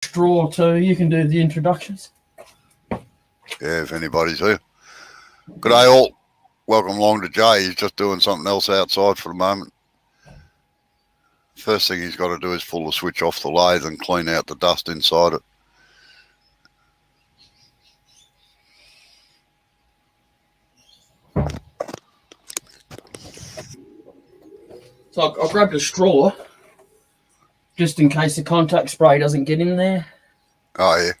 straw too. You can do the introductions. Yeah, if anybody's here. Good day, all. Welcome along to Jay. He's just doing something else outside for the moment. First thing he's got to do is pull the switch off the lathe and clean out the dust inside it. So I grabbed a straw just in case the contact spray doesn't get in there. Oh, yeah.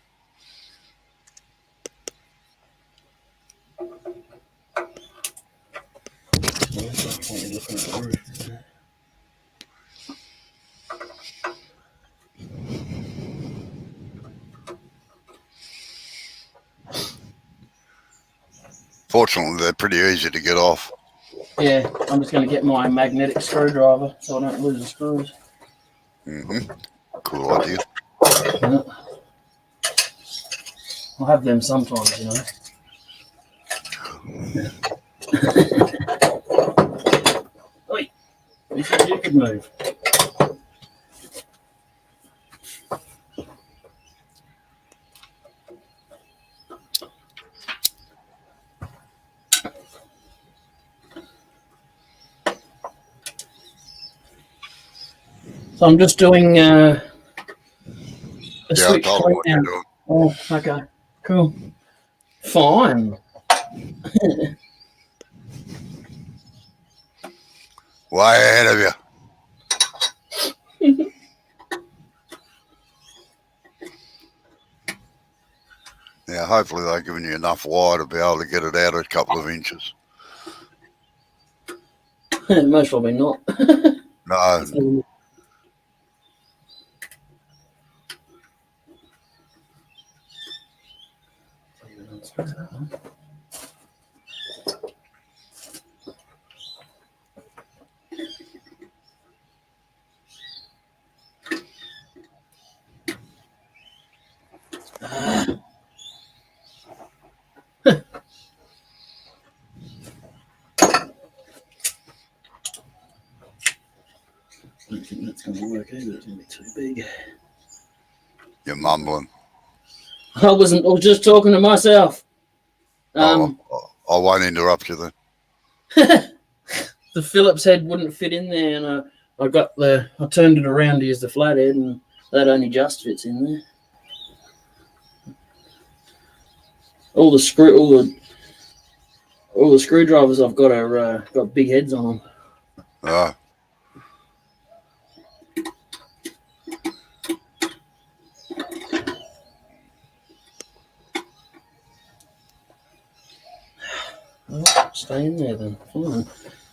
Fortunately, they're pretty easy to get off. Yeah, I'm just going to get my magnetic screwdriver so I don't lose the screws. Cool idea. Yeah. I'll have them sometimes, you know. Oi, you said you could move. So I'm just doing a switch I told him what you're doing. Oh, okay, cool, fine. Way ahead of you. Yeah, hopefully they're giving you enough wire to be able to get it out a couple of inches. Most probably not. No. I don't think that's going to work either. It's going to be too big. You're mumbling. I wasn't. I was just talking to myself. I won't interrupt you then. The Phillips head wouldn't fit in there, and I turned it around to use the flathead, and that only just fits in there. All the screwdrivers I've got are got big heads on them. Oh. Oh, stay in there then. Fine.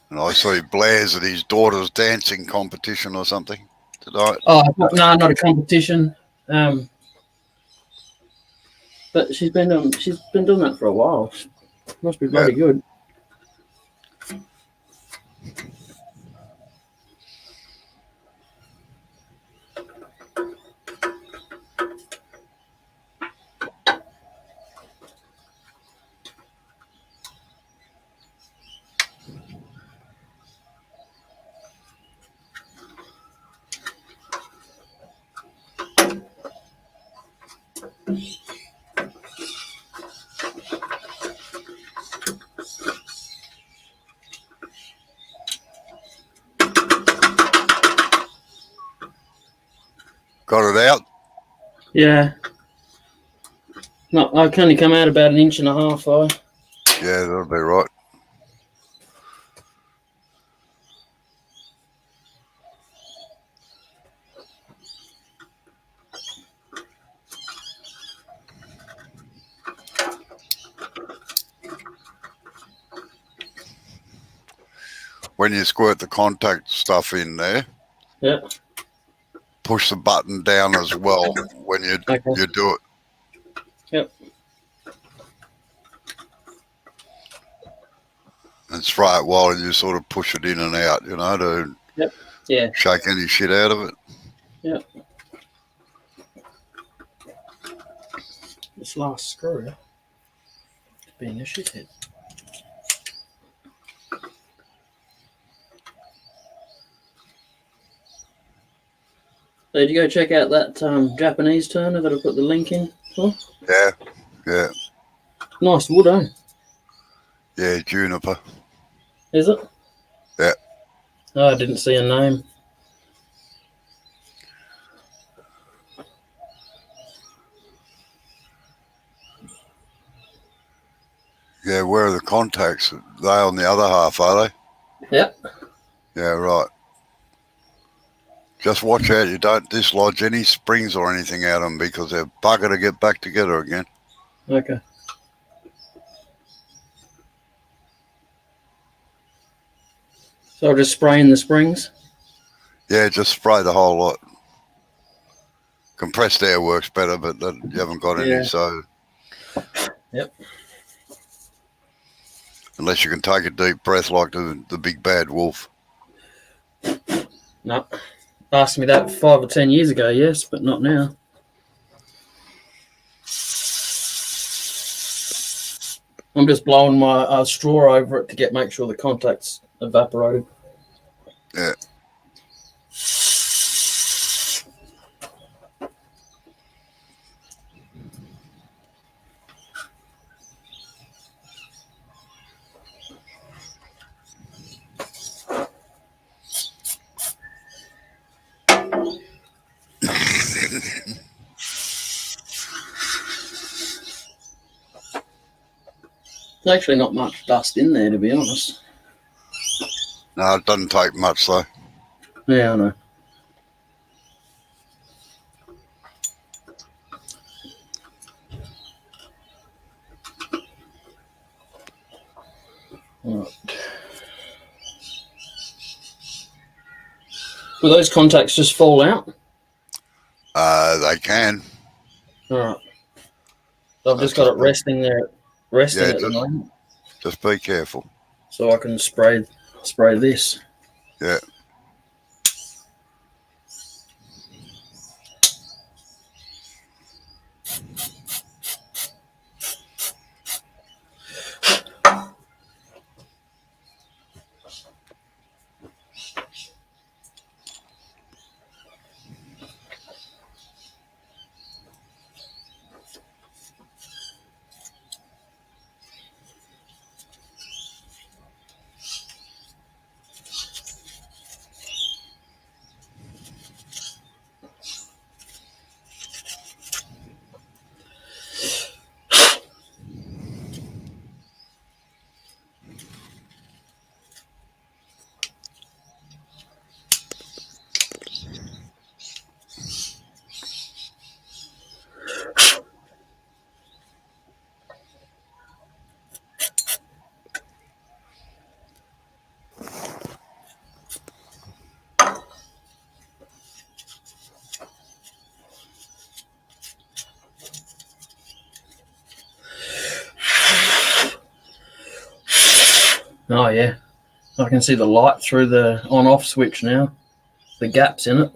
And I see Blair's at his daughter's dancing competition or something tonight. Oh no, not a competition. But she's been doing that for a while. Must be bloody good. Got it out? Yeah. No, I can only come out about 1.5 inches high. Yeah, that'll be right. When you squirt the contact stuff in there, push the button down as well when you do it. Yep. And spray it while you sort of push it in and out, you know, to shake any shit out of it. Yep. This last screw being a shithead. So did you go check out that Japanese turner that I put the link in for? Yeah. Nice wood, eh? Yeah, juniper. Is it? Yeah. Oh, I didn't see a name. Yeah, where are the contacts? They on the other half, are they? Yeah. Yeah, right. Just watch out you don't dislodge any springs or anything out of them because they're bugger to get back together again. Okay. So I'll just spray in the springs? Yeah, just spray the whole lot. Compressed air works better, but you haven't got any, so... Yep. Unless you can take a deep breath like the big bad wolf. No. Asked me that 5 or 10 years ago, yes, but not now. I'm just blowing my straw over it to make sure the contact's evaporated. Yeah. There's actually not much dust in there, to be honest. No, it doesn't take much, though. Yeah, I know. Right. Will those contacts just fall out? They can. All right. So I've just got it resting there, at the moment. Just be careful. So I can spray this. Yeah. Oh, yeah. I can see the light through the on-off switch now. The gaps in it.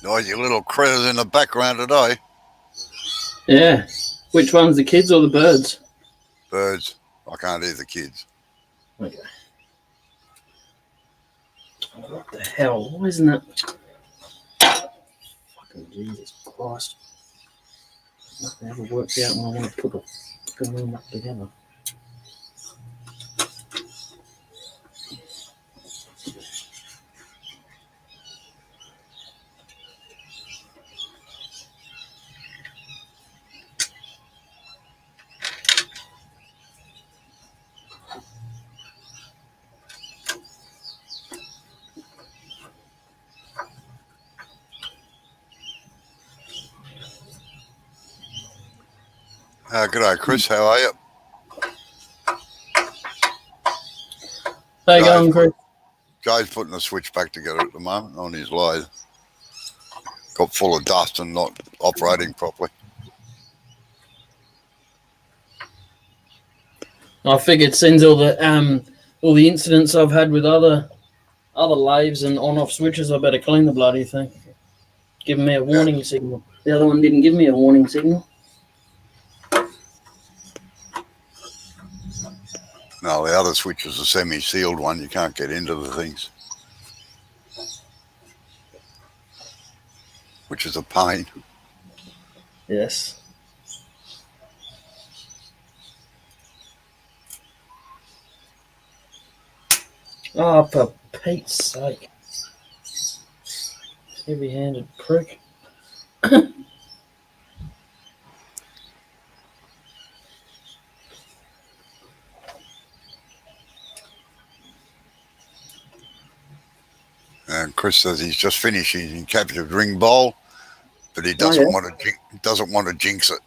Noisy little critters in the background today. Yeah. Which one's the kids or the birds? Birds. I can't hear the kids. Okay. What the hell? Why isn't that? Fucking Jesus Christ. Nothing ever works out when I want to put the room back together. G'day, Chris. How are you? How you going, Chris? Jay's putting the switch back together at the moment on his lathe. Got full of dust and not operating properly. I figured since all the incidents I've had with other lathes and on-off switches, I better clean the bloody thing. Giving me a warning signal. The other one didn't give me a warning signal. No, the other switch is a semi-sealed one. You can't get into the things, which is a pain. Yes. Oh, for Pete's sake. Heavy-handed prick. And Chris says he's just finished his captured ring bowl, but he doesn't want to jinx it.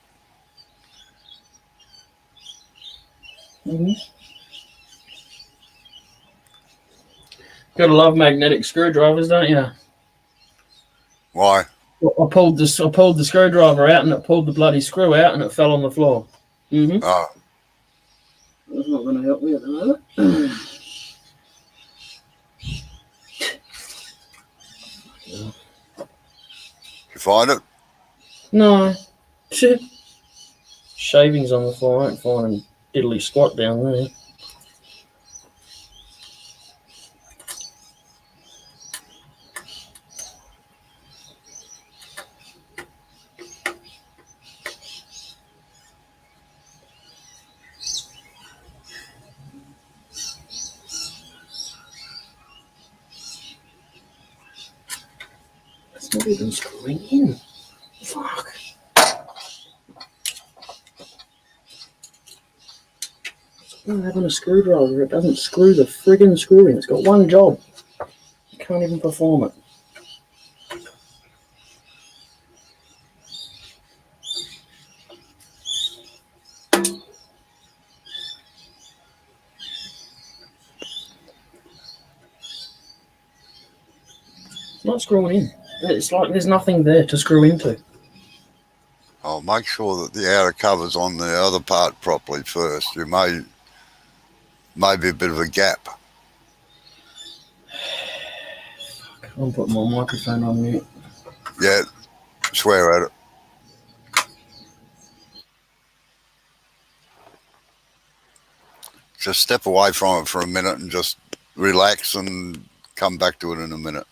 Mm-hmm. Gotta love magnetic screwdrivers, don't you? Why? I pulled the screwdriver out and it pulled the bloody screw out and it fell on the floor. Mm-hmm. Oh. That's not going to help me at the moment. You find it? No. Shit. Shavings on the floor. I ain't finding diddly squat down there. It's not even screwing in. Fuck. I'm having a screwdriver. It doesn't screw the friggin' screw in. It's got one job. You can't even perform it. It's not screwing in. It's like there's nothing there to screw into. I'll make sure that the outer cover's on the other part properly first. You may be a bit of a gap. I'm putting my microphone on mute. Yeah, swear at it. Just step away from it for a minute and just relax and come back to it in a minute.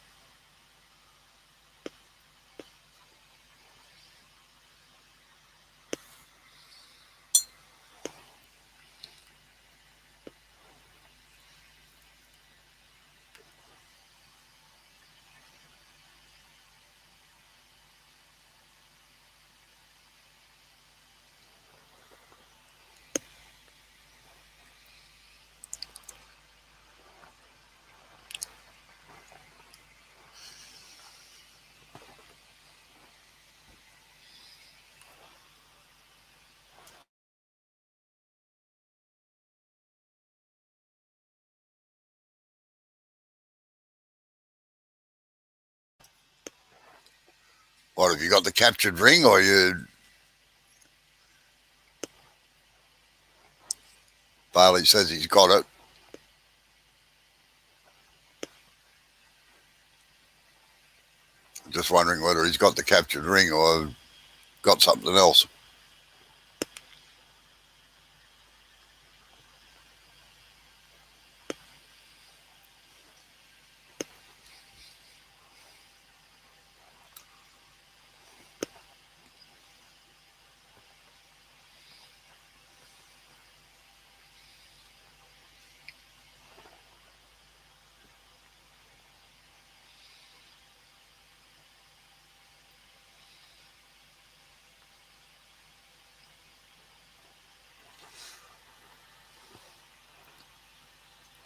What, have you got the captured ring or you... Bailey says he's got it. I'm just wondering whether he's got the captured ring or got something else.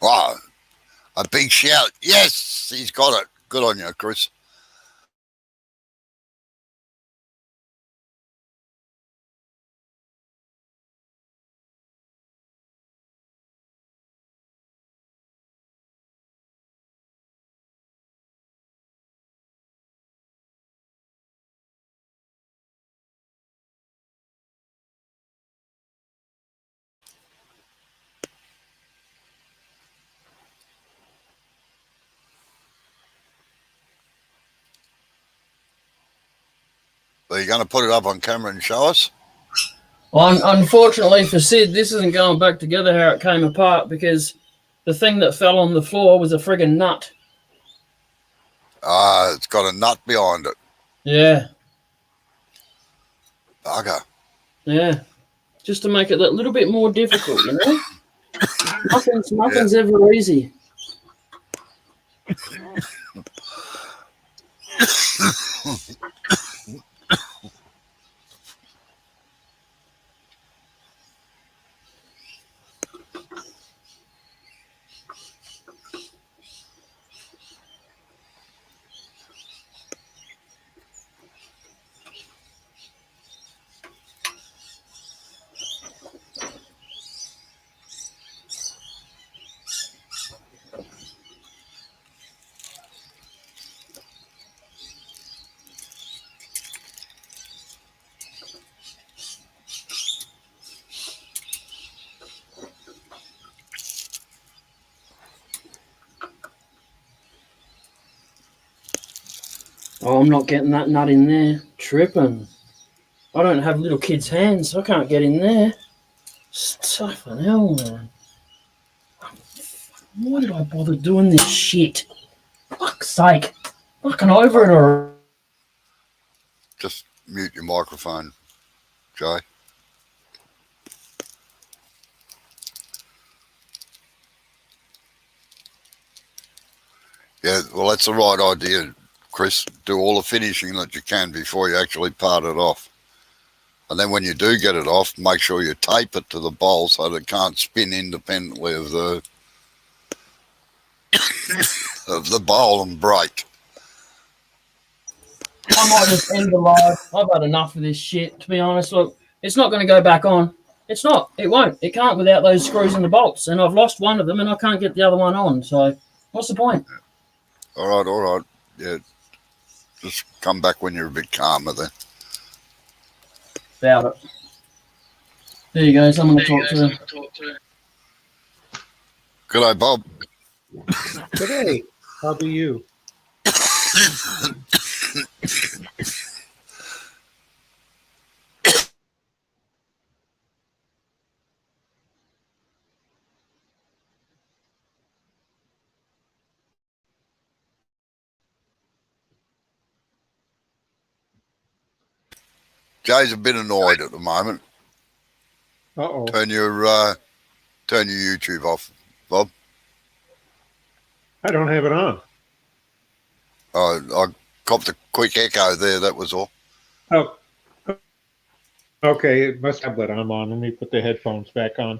Wow. A big shout. Yes, he's got it. Good on you, Chris. Are you going to put it up on camera and show us? Unfortunately for Sid, this isn't going back together how it came apart because the thing that fell on the floor was a friggin' nut. It's got a nut behind it. Yeah. Bugger. Yeah. Just to make it a little bit more difficult, you know? Nothing's ever easy. Oh, I'm not getting that nut in there. Tripping. I don't have little kids' hands, so I can't get in there. Stuffing hell, man. Why did I bother doing this shit? Fuck's sake. Fucking over it already. Just mute your microphone, Jay. Yeah, well, that's the right idea, Chris. Do all the finishing that you can before you actually part it off. And then when you do get it off, make sure you tape it to the bowl so that it can't spin independently of the bowl and break. I might just end the live. I've had enough of this shit, to be honest. Look, it's not going to go back on. It's not. It won't. It can't without those screws and the bolts. And I've lost one of them and I can't get the other one on. So what's the point? All right. Yeah, just come back when you're a bit calmer then. About it. There you go. Someone to talk to. G'day, Bob. G'day. How do you? Jay's a bit annoyed at the moment. Uh-oh. Turn your YouTube off, Bob. I don't have it on. I copped a quick echo there, that was all. Oh. Okay, it must have that I'm on. Let me put the headphones back on.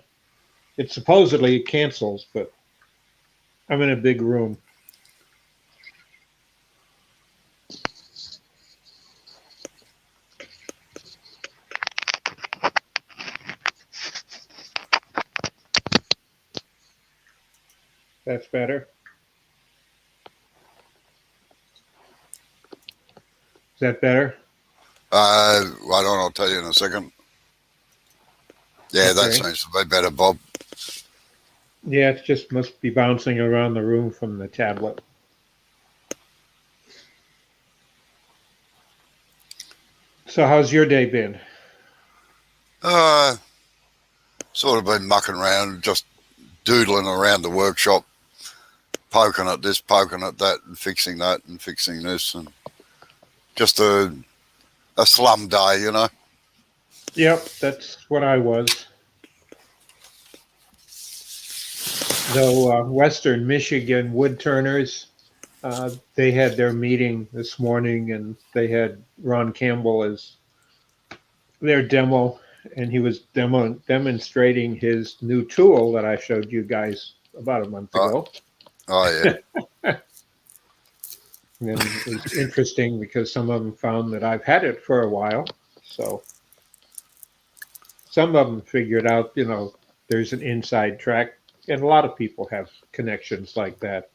It supposedly cancels, but I'm in a big room. That's better. Is that better? Right on, I'll tell you in a second. Yeah, that Okay. seems to be better, Bob. Yeah, it just must be bouncing around the room from the tablet. So how's your day been? Sort of been mucking around, just doodling around the workshop, poking at this, poking at that, and fixing that, and fixing this, and just a slum day, you know. Yep, that's what I was. Though Western Michigan woodturners, they had their meeting this morning, and they had Ron Campbell as their demo, and he was demonstrating his new tool that I showed you guys about a month Oh, ago. oh yeah. And it's interesting because some of them found that I've had it for a while. So some of them figured out, there's an inside track. And a lot of people have connections like that.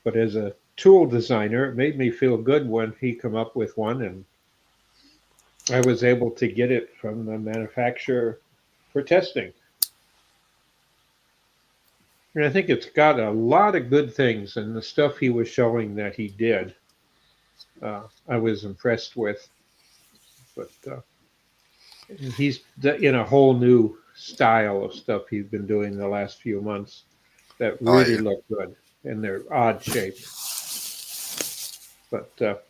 But as a tool designer, it made me feel good when he come up with one, and I was able to get it from the manufacturer for testing. And I think it's got a lot of good things, and the stuff he was showing that he did, I was impressed with. But he's in a whole new style of stuff he's been doing the last few months that Oh really yeah. look good, and they're odd shaped. But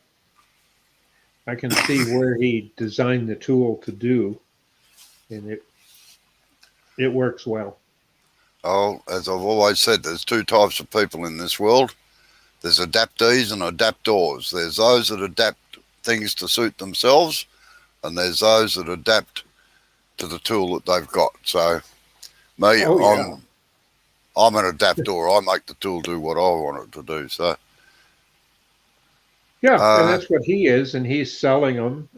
I can see where he designed the tool to do, and it works well. Oh, as I've always said, there's two types of people in this world. There's adaptees and adaptors. There's those that adapt things to suit themselves, and there's those that adapt to the tool that they've got. So me, Oh yeah, I'm an adapter. I make the tool do what I want it to do. So yeah, and uh, that's what he is, and he's selling them,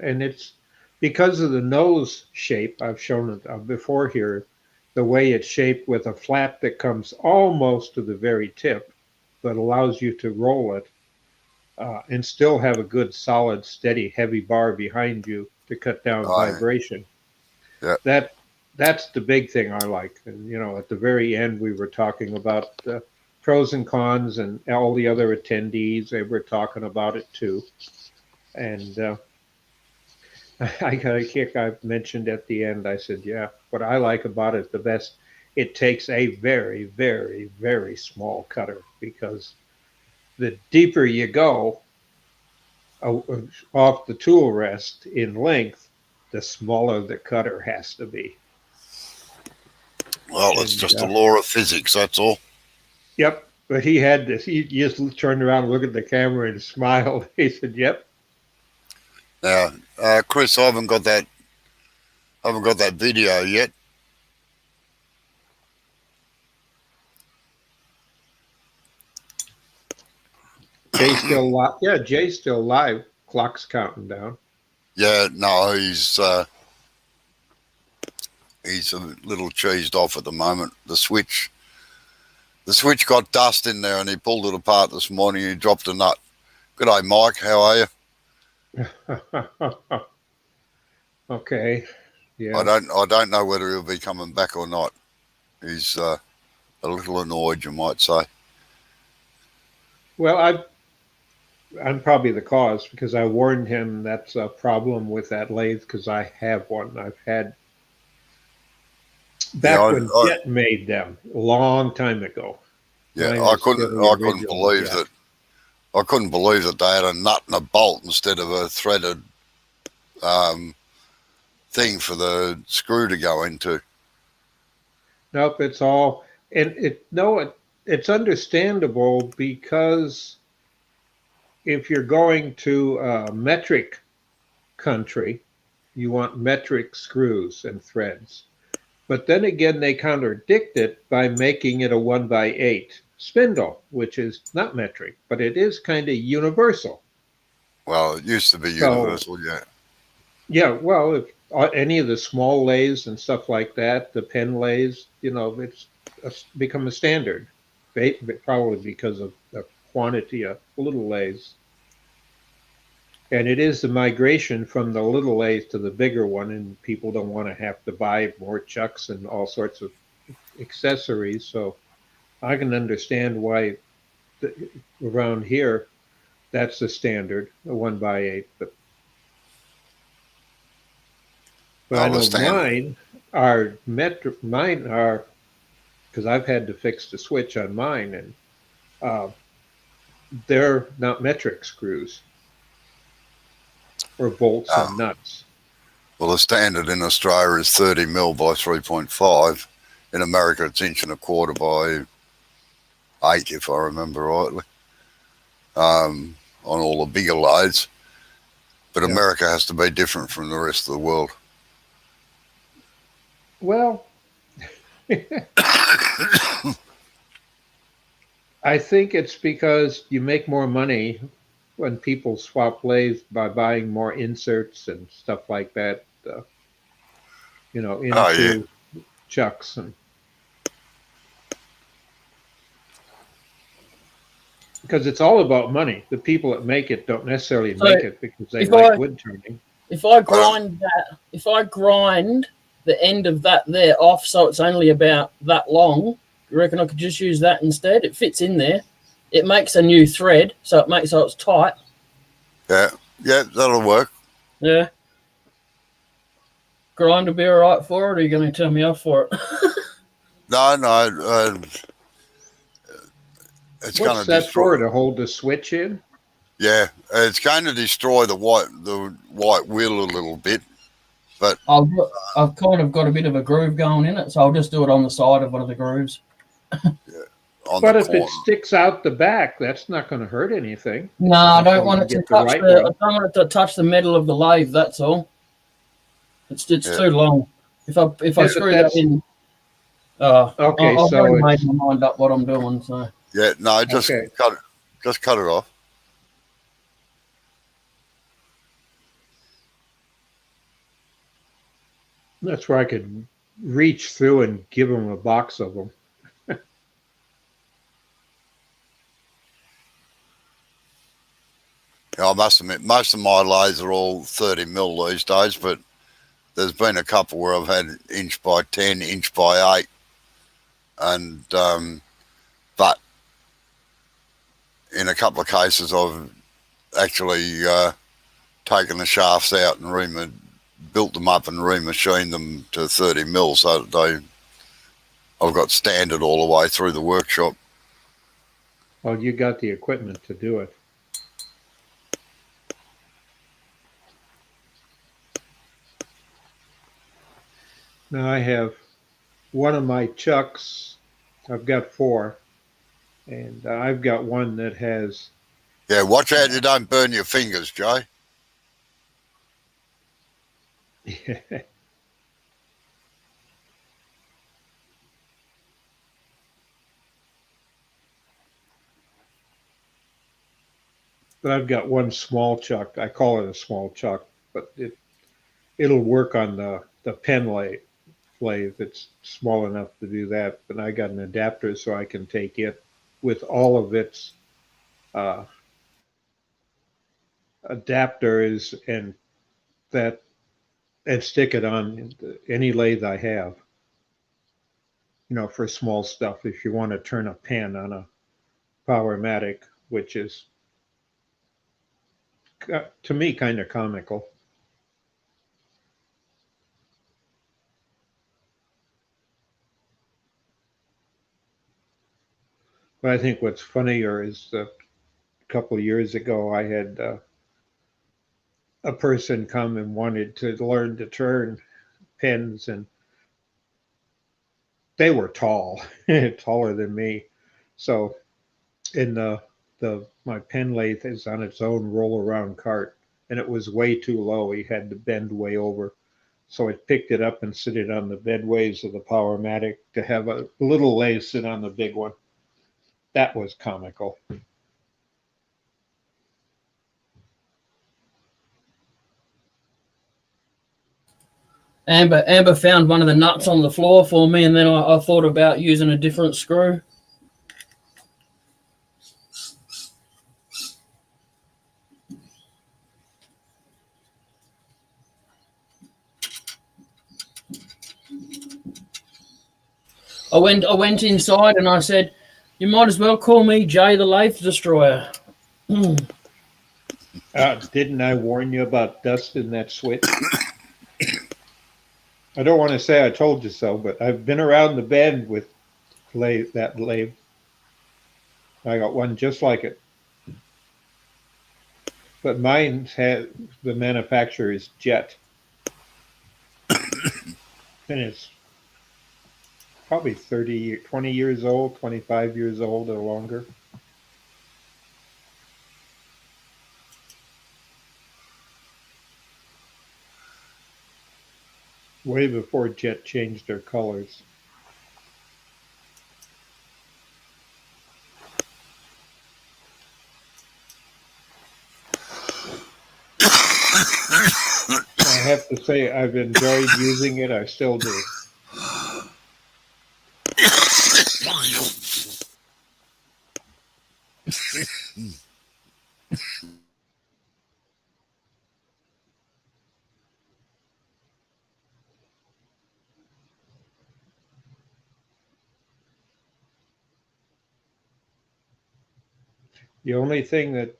and it's because of the nose shape. I've shown it before here, the way it's shaped with a flap that comes almost to the very tip, that allows you to roll it and still have a good, solid, steady, heavy bar behind you to cut down I vibration. yeah, That that's the big thing I like. And at the very end, we were talking about the pros and cons, and all the other attendees, they were talking about it too. And I got a kick. I mentioned at the end. I said, "Yeah, what I like about it the best, it takes a very, very, very small cutter, because the deeper you go uh, off the tool rest in length, the smaller the cutter has to be." well, it's And just the law of physics. That's all. yep, but he had this. He just turned around, looked at the camera, and smiled. He said, "Yep." Now, Chris, I haven't got that. Haven't got that video yet. Jay's still live. Yeah, Jay's still live. Clock's counting down. Yeah, no, he's a little cheesed off at the moment. The switch got dust in there, and he pulled it apart this morning. He dropped a nut. Good day, Mike. How are you? Okay. I Yeah. don't know whether he'll be coming back or not. He's a little annoyed, you might say. Well, I'm probably the cause, because I warned him that's a problem with that lathe, because I have one. I've had Yeah, back when Jet made them a long time ago. Mine is still the I couldn't original believe Jet. that. I couldn't believe that they had a nut and a bolt instead of a threaded um, thing for the screw to go into. Nope, it's all, and it's understandable, because if you're going to a metric country, you want metric screws and threads. But then again, they contradict it by making it a 1x8 spindle, which is not metric, but it is kind of universal. Well, it used to be So, universal, yeah. yeah, well, if any of the small lathes and stuff like that, the pen lathes, it's become a standard, probably because of the quantity of little lathes. And it is the migration from the little lathe to the bigger one, and people don't want to have to buy more chucks and all sorts of accessories. So I can understand why around here that's the standard, a 1x8. But I Well, the know standard. mine are, because I've had to fix the switch on mine, and uh, they're not metric screws or bolts Oh, and nuts. well, the standard in Australia is 30 mil by 3.5. In America, it's 1.25 inches by 8, if I remember rightly, on all the bigger lathes. But Yeah. America has to be different from the rest of the world. Well, I think it's because you make more money when people swap lathes by buying more inserts and stuff like that, Oh yeah, into chucks. And because it's all about money. The people that make it don't necessarily So make it because they if like I wood turning. if I grind the end of that there off so it's only about that long, you reckon I could just use that instead? It fits in there. It makes a new thread, so it makes so it's tight. yeah, yeah. That'll work. Yeah. Grind will be all right for it, or are you going to tell me off for it? No, it's going What's to that for? destroy. To hold the switch in? Yeah, it's going to destroy the white wheel a little bit, but I've kind of got a bit of a groove going in it, so I'll just do it on the side of one of the grooves. on the But if it corner. sticks out the back, that's not going to hurt anything No, I don't until want you it to get the touch right the. I one. don't want it to touch the metal of the lathe. That's all. It's Yeah, too long. If I Yeah, but screw that that's in, okay. I've So already made it's my mind up what I'm doing. So yeah. No, okay. just cut it off. That's where I could reach through and give them a box of them. Yeah, I must admit, most of my lathes are all 30 mil these days, but there's been a couple where I've had inch by 10, inch by 8, and but in a couple of cases I've actually taken the shafts out and built them up and remachined them to 30 mil, so that I've got standard all the way through the workshop. Well, you got the equipment to do it. Now I have one of my chucks. I've got four, and I've got one that has. Yeah, watch out you don't burn your fingers, Jay. But I've got one small chuck. I call it a small chuck, but it'll work on the pen lathe. It's small enough to do that. But I got an adapter so I can take it with all of its uh, adapters that and stick it on any lathe I have. For small stuff. If you want to turn a pen on a Powermatic, which is to me kind of comical. But I think what's funnier is a couple of years ago I had a person come and wanted to learn to turn pens, and they were tall, taller than me. So in the my pen lathe is on its own roll around cart, and it was way too low. He had to bend way over. So I picked it up and sit it on the bedways of the Powermatic to have a little lathe sit on the big one. That was comical. Amber found one of the nuts on the floor for me, and then I thought about using a different screw. I went inside and I said, "You might as well call me Jay the Lathe Destroyer." Didn't I warn you about dust in that switch? I don't want to say I told you so, but I've been around the bend with that lathe. I got one just like it. But mine had the manufacturer is Jet. And it's probably 20 years old, 25 years old or longer. Way before Jet changed their colors. have to say I've enjoyed using it. I still do. The only thing that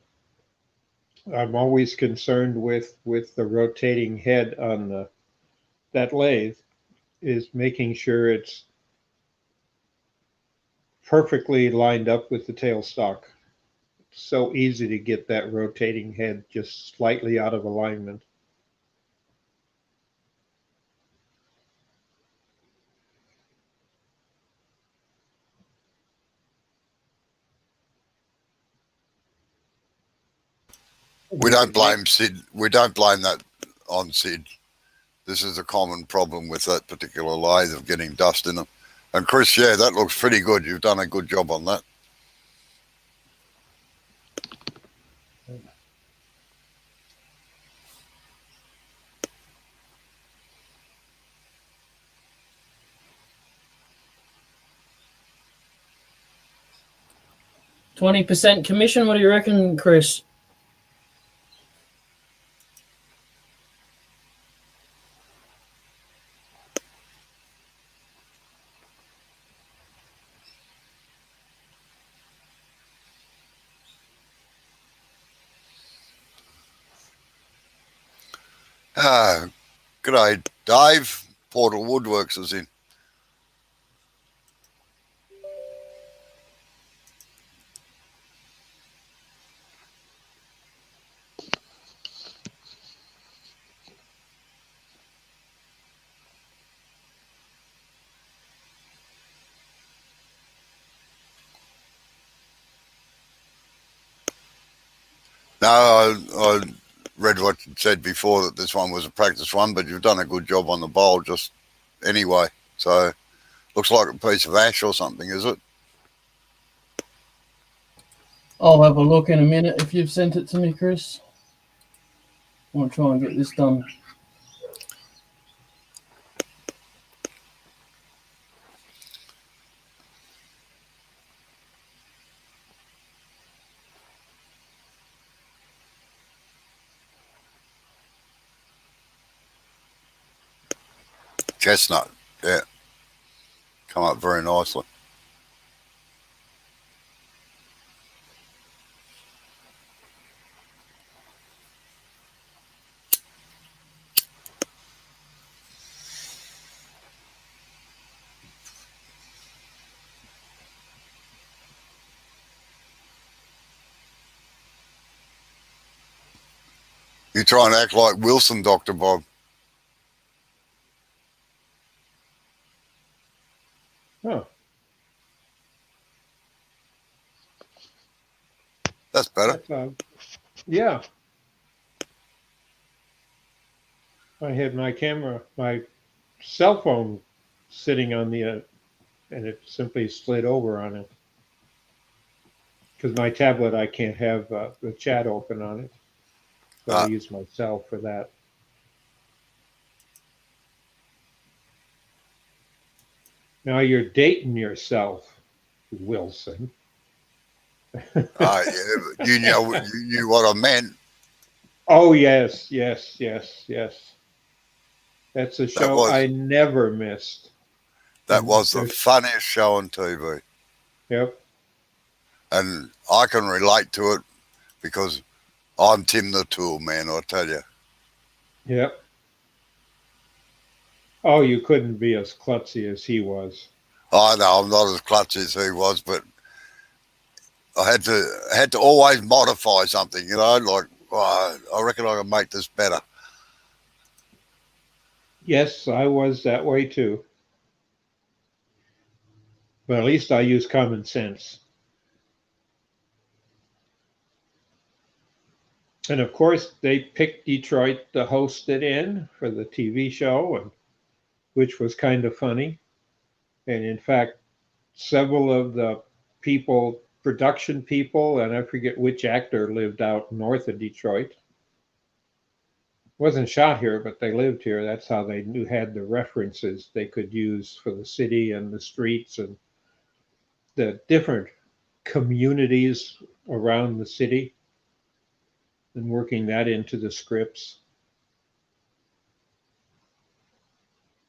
I'm always concerned with the rotating head on that lathe is making sure it's perfectly lined up with the tailstock. It's so easy to get that rotating head just slightly out of alignment. We don't blame Sid. We don't blame that on Sid. This is a common problem with that particular lathe of getting dust in them. And Chris, yeah, that looks pretty good. You've done a good job on that. %20 commission. What do you reckon, Chris? G'day, Dave. Portal Woodworks is in. No, I read what you said before that this one was a practice one, but you've done a good job on the bowl just anyway. So looks like a piece of ash or something, is it? I'll have a look in a minute if you've sent it to me, Chris. I want to try and get this done. Chestnut, yeah. Come up very nicely. You try and act like Wilson, Dr. Bob. Oh, That's better. Yeah. I had my camera, my cell phone sitting on the, and it simply slid over on it. Because my tablet, I can't have the chat open on it. So I use my cell for that. Now you're dating yourself, Wilson. Yeah, you knew what I meant. Oh, yes. That's a show I never missed. That was the funniest show on TV. Yep. And I can relate to it because I'm Tim the Tool Man, I tell you. Yep. Oh, you couldn't be as klutzy as he was. I know I'm not as clutchy as he was, but I had to always modify something, you know, like, oh, I reckon I can make this better. Yes, I was that way too. But at least I use common sense. And of course, they picked Detroit to host it in for the TV show, and which was kind of funny. And in fact, several of the people, production people, and I forget which actor lived out north of Detroit. wasn't shot here, but they lived here. That's how they had the references they could use for the city and the streets and the different communities around the city, and working that into the scripts.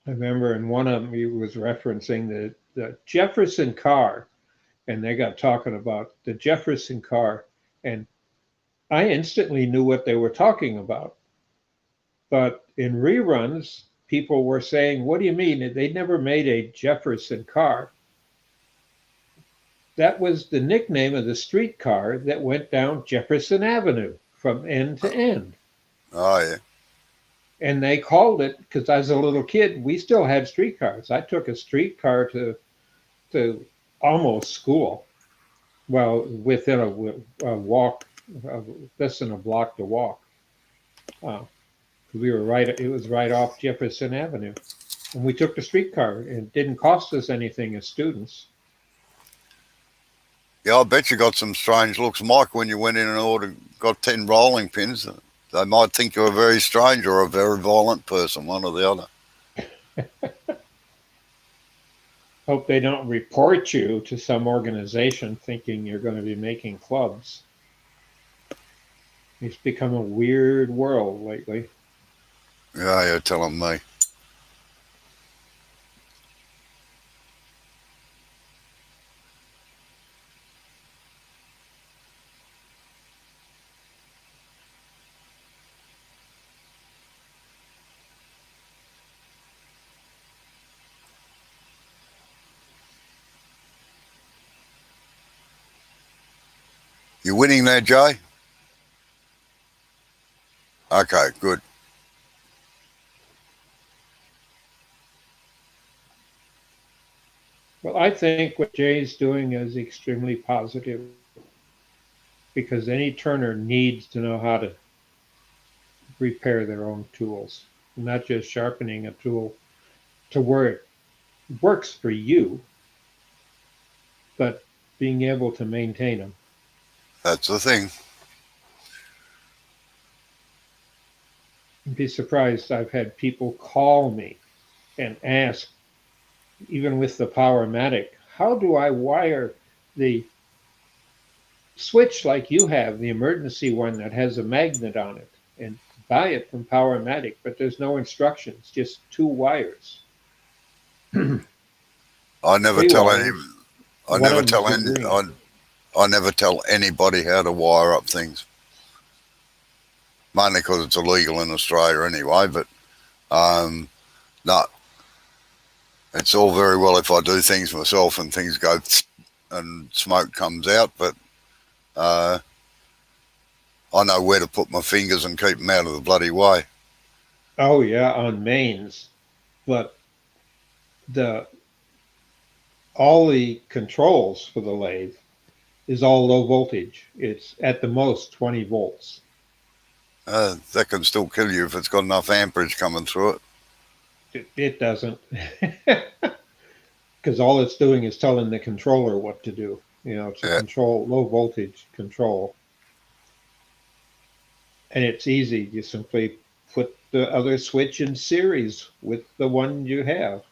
I remember in one of them he was referencing the Jefferson car, and they got talking about the Jefferson car, and I instantly knew what they were talking about. But in reruns, people were saying, "What do you mean? They never made a Jefferson car." That was the nickname of the streetcar that went down Jefferson Avenue from end to end. Oh, yeah. And they called it, because I was a little kid, we still had streetcars. I took a streetcar to almost school. Well, within a walk, less than a block to walk. We were right, it was right off Jefferson Avenue. And we took the streetcar, and it didn't cost us anything as students. Yeah, I bet you got some strange looks, Mike, when you went in and got 10 rolling pins. They might think you're a very strange or a very violent person, one or the other. Hope they don't report you to some organization thinking you're going to be making clubs. It's become a weird world lately. Yeah, you're telling me. You winning there, Jay? Okay, good. Well, I think what Jay's doing is extremely positive, because any turner needs to know how to repair their own tools, not just sharpening a tool to where it works for you, but being able to maintain them. That's the thing. You'd be surprised, I've had people call me and ask, even with the Powermatic, how do I wire the switch like you have, the emergency one that has a magnet on it, and buy it from Powermatic, but there's no instructions, just 2 wires. I never 3 tell wires. any. I never tell anybody how to wire up things. Mainly because it's illegal in Australia anyway. But no, it's all very well if I do things myself and things go and smoke comes out. But I know where to put my fingers and keep them out of the bloody way. Oh yeah, on mains, but all the controls for the lathe is all low voltage. It's at the most 20 volts. That can still kill you if it's got enough amperage coming through it. It doesn't, because all it's doing is telling the controller what to do. It's a control, low voltage control. And it's easy. You simply put the other switch in series with the one you have.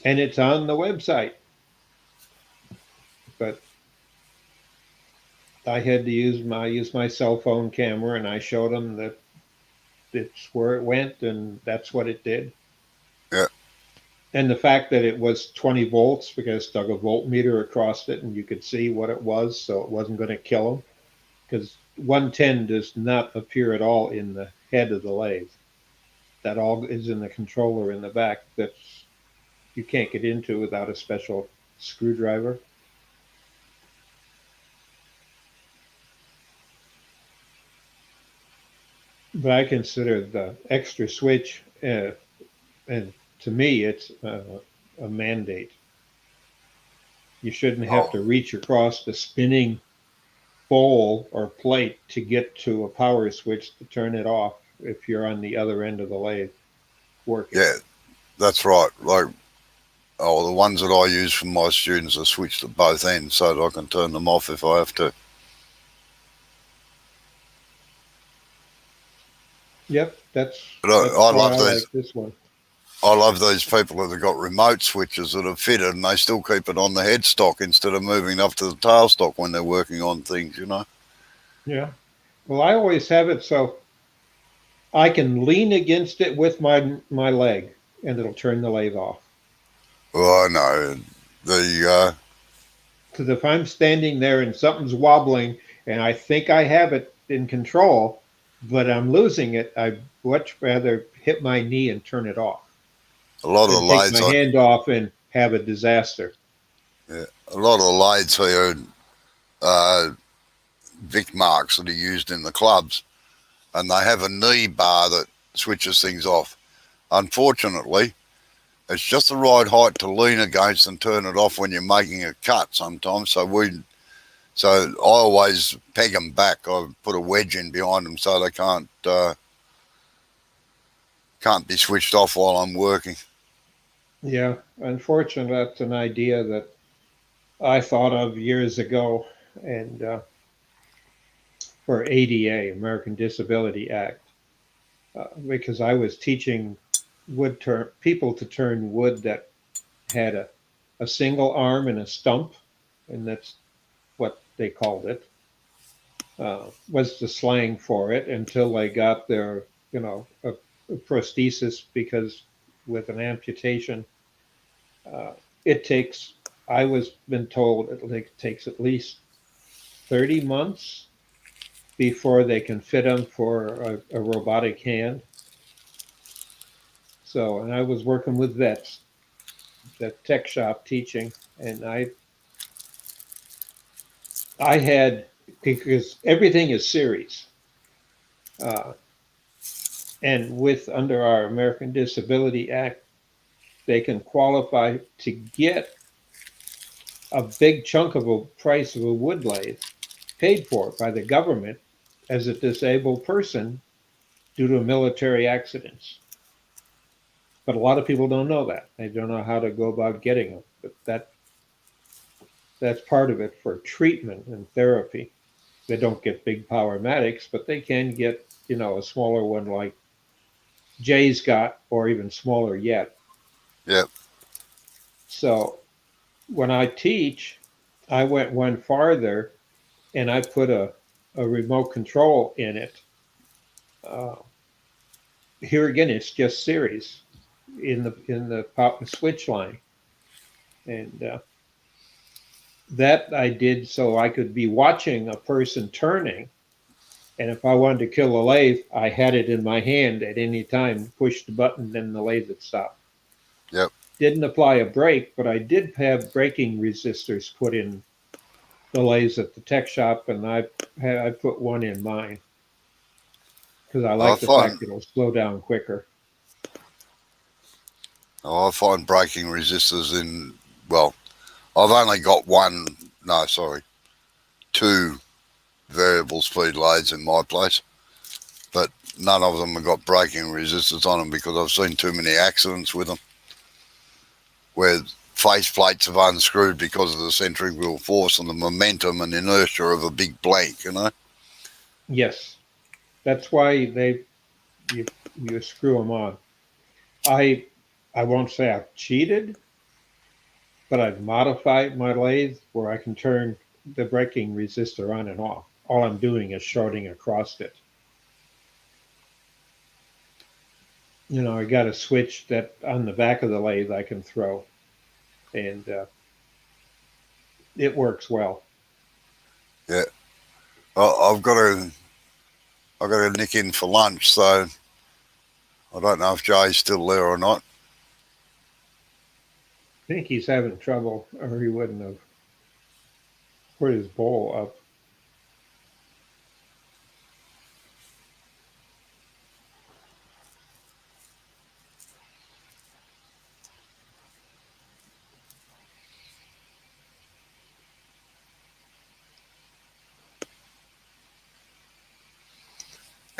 And it's on the website. But I had to use my cell phone camera, and I showed them that it's where it went, and that's what it did. Yeah. And the fact that it was 20 volts, because I stuck a voltmeter across it, and you could see what it was, so it wasn't going to kill them. Because 110 does not appear at all in the head of the lathe. That all is in the controller in the back. That's you can't get into without a special screwdriver. But I consider the extra switch, and to me, it's a mandate. You shouldn't have to reach across the spinning bowl or plate to get to a power switch to turn it off if you're on the other end of the lathe working. Yeah, that's right. Like, the ones that I use for my students are switched at both ends so that I can turn them off if I have to. Yep, that's But that's I why love I these. like this one. I love these people that have got remote switches that are fitted and they still keep it on the headstock instead of moving up to the tailstock when they're working on things, you know. Yeah. Well, I always have it so I can lean against it with my leg, and it'll turn the lathe off. Well, I know the Because if I'm standing there and something's wobbling, and I think I have it in control, but I'm losing it, I'd much rather hit my knee and turn it off a lot of than the take lathes, my hand off and have a disaster. yeah, a lot of the lathes here, Vic marks that are used in the clubs, and they have a knee bar that switches things off. Unfortunately, it's just the right height to lean against and turn it off when you're making a cut sometimes. So I always peg them back. I put a wedge in behind them so they can't be switched off while I'm working. Yeah, unfortunately, that's an idea that I thought of years ago, and for ADA, American Disability Act, because I was teaching people to turn wood that had a single arm and a stump, and that's what they called it. Was the slang for it until they got their, a prosthesis, because with an amputation, uh, it takes. I was been told it takes at least 30 months before they can fit them for a robotic hand. So, and I was working with vets, the tech shop teaching, and I had, because everything is series, uh, and with under our American Disability Act, they can qualify to get a big chunk of a price of a wood lathe paid for by the government as a disabled person due to military accidents. But a lot of people don't know that. They don't know how to go about getting them. But that's part of it for treatment and therapy. They don't get big powermatics, but they can get, a smaller one like Jay's got, or even smaller yet. Yep. So when I teach, I went one farther and I put a remote control in it. Uh, Here again, it's just series in the pop switch line, and that I did so I could be watching a person turning, and if I wanted to kill a lathe, I had it in my hand at any time, push the button, then the lathe would stop. Yep. Didn't apply a brake, but I did have braking resistors put in the lathes at the tech shop, and I put one in mine because I I like the find fact it'll slow down quicker. I find braking resistors in, well, I've only got one. No, sorry, two variable speed lathes in my place, but none of them have got braking resistors on them because I've seen too many accidents with them where face plates have unscrewed because of the centrifugal force and the momentum and inertia of a big blank, you know? Yes, that's why you screw them on. I I won't say I've cheated, but I've modified my lathe where I can turn the braking resistor on and off. All I'm doing is shorting across it. I got a switch that on the back of the lathe I can throw, and it works well. Yeah. I've got to nick in for lunch, so I don't know if Jay's still there or not. I think he's having trouble, or he wouldn't have put his bowl up.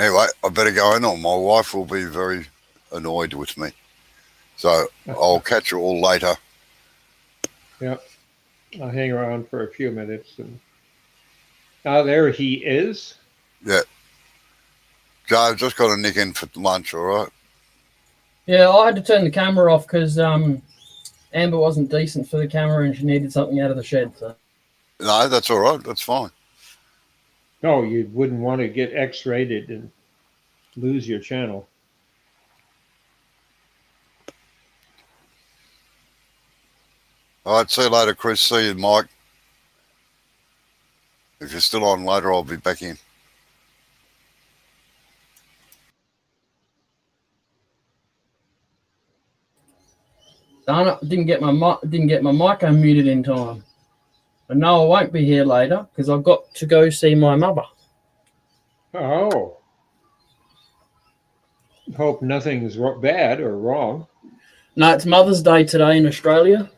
Anyway, I better go in or my wife will be very annoyed with me. So I'll catch you all later. Yeah, I'll hang around for a few minutes, and there he is. Yeah. Joe, just got a nick in for lunch, all right? Yeah, I had to turn the camera off because Amber wasn't decent for the camera and she needed something out of the shed. So. No, that's all right. That's fine. No, you wouldn't want to get X-rated and lose your channel. All right, see you later, Chris. See you, Mike. If you're still on later, I'll be back in. Darn it, didn't get my mic unmuted in time. And no, I won't be here later because I've got to go see my mother. Oh. Hope nothing's bad or wrong. No, it's Mother's Day today in Australia.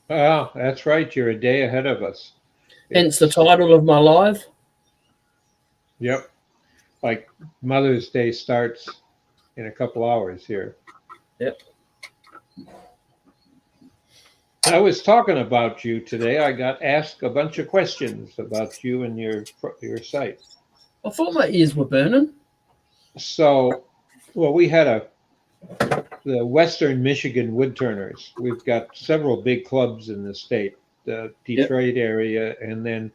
Ah, that's right. You're a day ahead of us. Hence the title of my live. Yep. Like Mother's Day starts in a couple hours here. Yep. I was talking about you today. I got asked a bunch of questions about you and your site. I thought my ears were burning. So, well, we had the Western Michigan Woodturners. We've got several big clubs in the state, the Detroit area, and then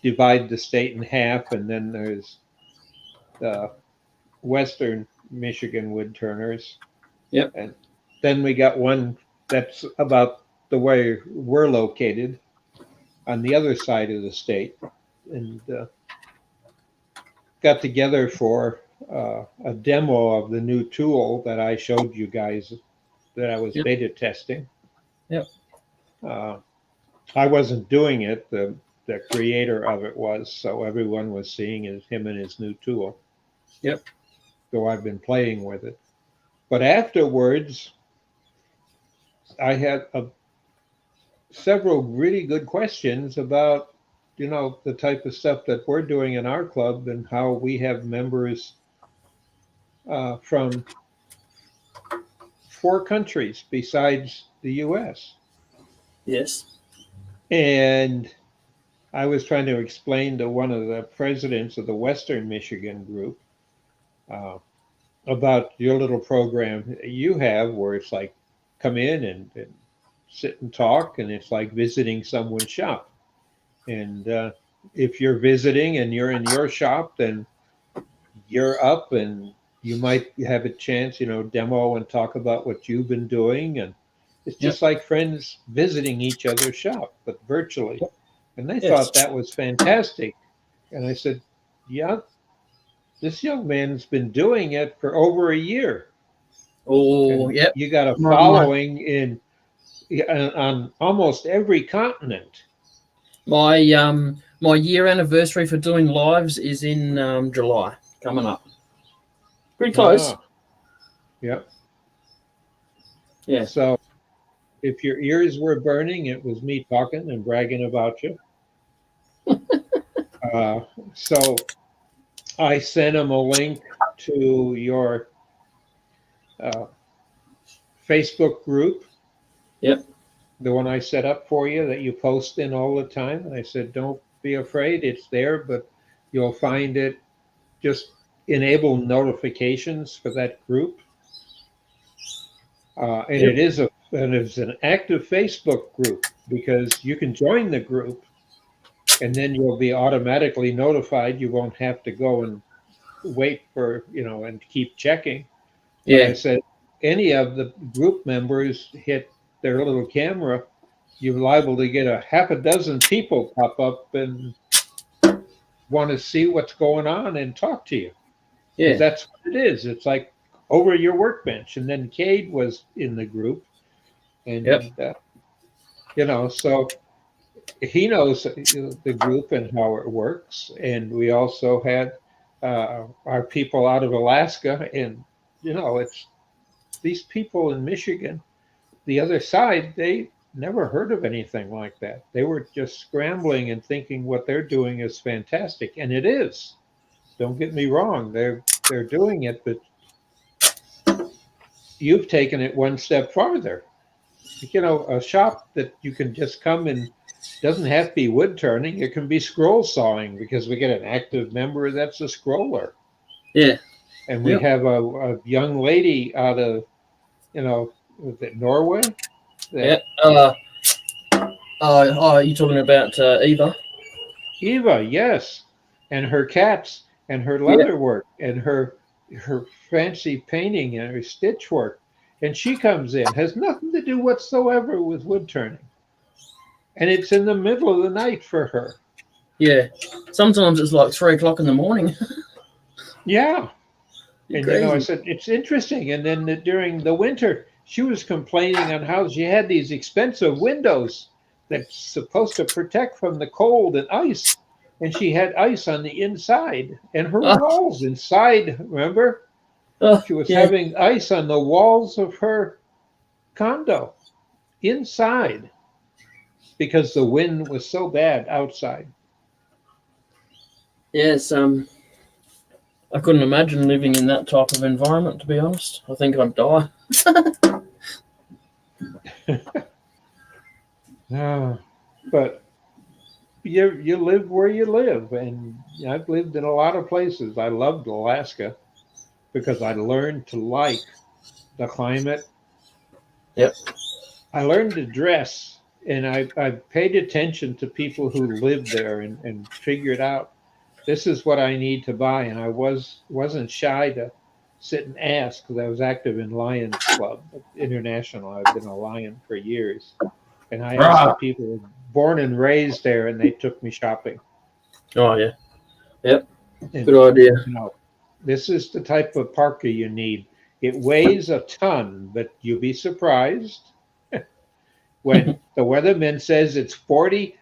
divide the state in half, and then there's the Western Michigan Woodturners. Yep. And then we got one that's about the way we're located on the other side of the state, and got together for a demo of the new tool that I showed you guys that I was beta testing. Yep. I wasn't doing it. The creator of it was, so everyone was seeing him and his new tool. Yep. So I've been playing with it. But afterwards, I had several really good questions about, the type of stuff that we're doing in our club and how we have members from 4 countries besides the U.S. Yes. And I was trying to explain to one of the presidents of the Western Michigan group about your little program you have where it's like come in and sit and talk, and it's like visiting someone's shop. And if you're visiting and you're in your shop, then you're up and you might have a chance, demo and talk about what you've been doing. And it's just like friends visiting each other's shop, but virtually. And they thought that was fantastic. And I said, yeah, this young man's been doing it for over a year. Oh, and yep. You got a following on almost every continent. My year anniversary for doing lives is in July, coming up. Pretty close. Yep. Yeah. So if your ears were burning, it was me talking and bragging about you. So I sent him a link to your Facebook group. Yep. The one I set up for you that you post in all the time. And I said, don't be afraid. It's there, but you'll find it. Just enable notifications for that group. And it's an active Facebook group because you can join the group and then you'll be automatically notified. You won't have to go and wait for, and keep checking. But I said, any of the group members hit their little camera, you're liable to get a half a dozen people pop up and want to see what's going on and talk to you. Yeah. That's what it is. It's like over your workbench. And then Cade was in the group. And, so he knows the group and how it works. And we also had our people out of Alaska. And, it's these people in Michigan, the other side, they never heard of anything like that. They were just scrambling and thinking what they're doing is fantastic. And it is. Don't get me wrong. They're doing it, but you've taken it one step farther. A shop that you can just come and doesn't have to be wood turning. It can be scroll sawing because we get an active member that's a scroller. Yeah. And we Yep. have a young lady out of, was it Norway? Yeah. You're talking about Eva? Eva, yes. And her cats and her Yeah. leather work and her fancy painting and her stitch work. And she comes in, has nothing to do whatsoever with wood turning. And it's in the middle of the night for her. Yeah. Sometimes it's like 3 o'clock in the morning. Yeah. And I Crazy. said, it's interesting. And then during the winter, she was complaining on how she had these expensive windows that's supposed to protect from the cold and ice. And she had ice on the inside and her Oh. walls inside, remember? Oh, She was yeah. having ice on the walls of her condo inside because the wind was so bad outside. Yes. I couldn't imagine living in that type of environment, to be honest. I think I'd die. But you live where you live, and I've lived in a lot of places. I loved Alaska because I learned to like the climate. Yep. I learned to dress, and I paid attention to people who lived there and figured out this is what I need to buy. And I wasn't shy to sit and ask because I was active in Lions Club International. I've been a Lion for years. And I asked the people who were born and raised there, and they took me shopping. Oh, yeah. Yep. And, Good idea. This is the type of parka you need. It weighs a ton, but you'll be surprised when the weatherman says it's 40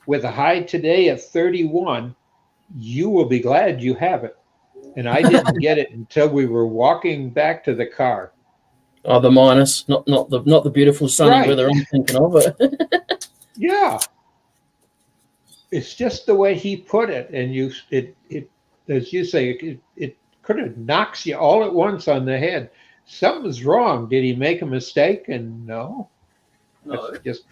with a high today at 31. You will be glad you have it. And I didn't get it until we were walking back to the car. Oh, the minus, not the beautiful sunny weather I'm thinking of it. Yeah. It's just the way he put it. And it as you say, it kind of knocks you all at once on the head. Something's wrong. Did he make a mistake? And no. Just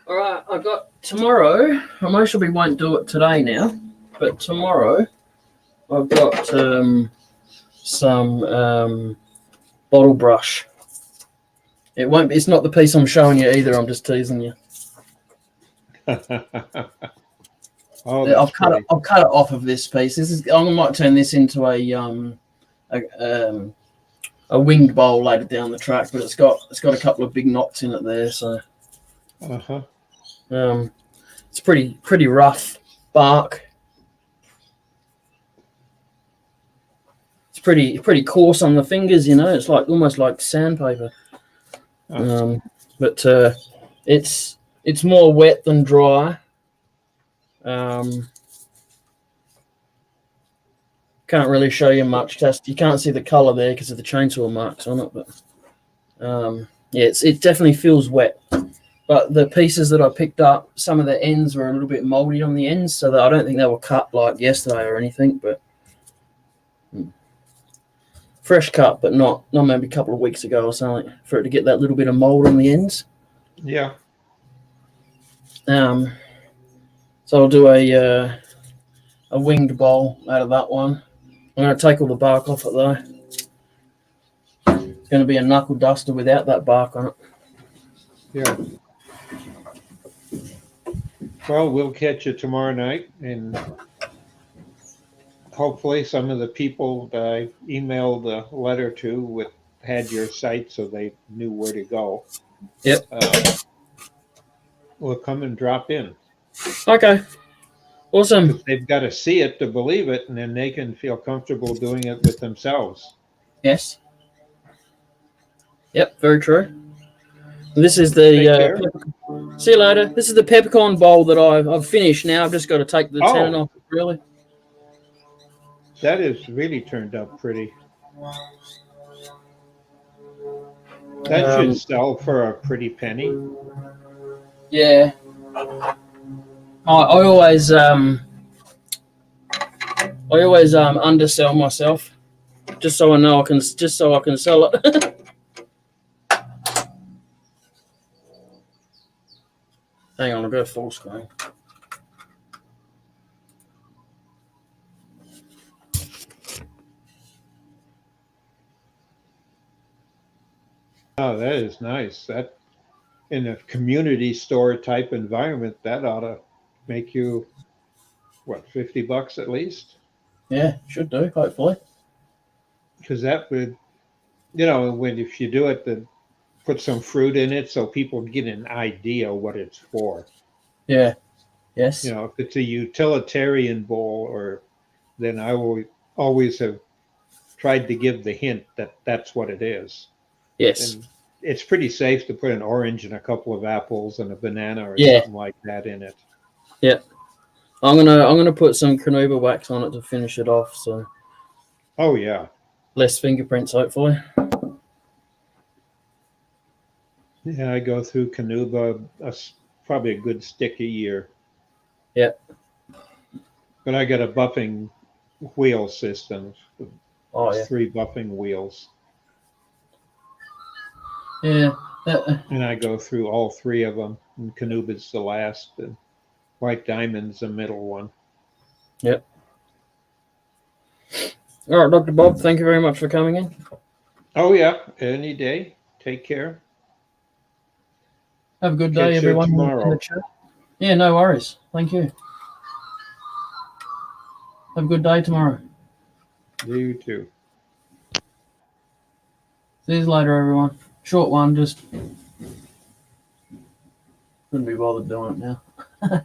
all right, I got tomorrow. I most we won't do it today now, but tomorrow I've got some bottle brush. It won't be. It's not the piece I'm showing you either. I'm just teasing you. I've cut it off of this piece. I might turn this into a winged bowl later down the track, but it's got a couple of big knots in it there, so it's pretty rough bark. It's pretty coarse on the fingers, It's like almost like sandpaper. But it's more wet than dry. Can't really show you much. You can't see the color there because of the chainsaw marks on it, but yeah, it definitely feels wet. But the pieces that I picked up, some of the ends were a little bit moldy on the ends, so that I don't think they were cut like yesterday or anything, but fresh cut, but not maybe a couple of weeks ago or something, for it to get that little bit of mold on the ends. Yeah. So I'll do a winged bowl out of that one. I'm going to take all the bark off it though. It's going to be a knuckle duster without that bark on it. Yeah. Well, we'll catch you tomorrow night, and hopefully some of the people that I emailed a letter to had your site so they knew where to go. Yep. Will come and drop in. Okay. Awesome. They've got to see it to believe it, and then they can feel comfortable doing it with themselves. Yes. Yep, very true. This is the see you later. This is the peppercorn bowl that I've finished now. I've just got to take the tenon off, really. That is really turned out pretty. That should sell for a pretty penny. Yeah. I always undersell myself, just so I know I can sell it. Hang on, I'll go full screen. Oh, that is nice. That in a community store type environment, that ought to make you what, $50 at least? Yeah, should do, hopefully. Because that would, you know, when if you do it, then put some fruit in it so people get an idea what it's for. Yeah. Yes. You know, if it's a utilitarian bowl, or then I will always have tried to give the hint that that's what it is. Yes. And it's pretty safe to put an orange and a couple of apples and a banana or Yeah. something like that in it. Yeah. I'm gonna put some carnauba wax on it to finish it off, so Oh yeah. less fingerprints, hopefully. Yeah, I go through Canuba probably a good stick a year. Yeah. But I got a buffing wheel system. Oh yeah. 3 buffing wheels. Yeah. And I go through all 3 of them. And Canuba's the last. And White Diamond's the middle one. Yep. All right, Dr. Bob, thank you very much for coming in. Oh yeah, any day. Take care. Have a good day, Catch you everyone in tomorrow. the chat. Yeah, no worries. Thank you. Have a good day tomorrow. You too. See you later, everyone. Short one, just couldn't be bothered doing it now.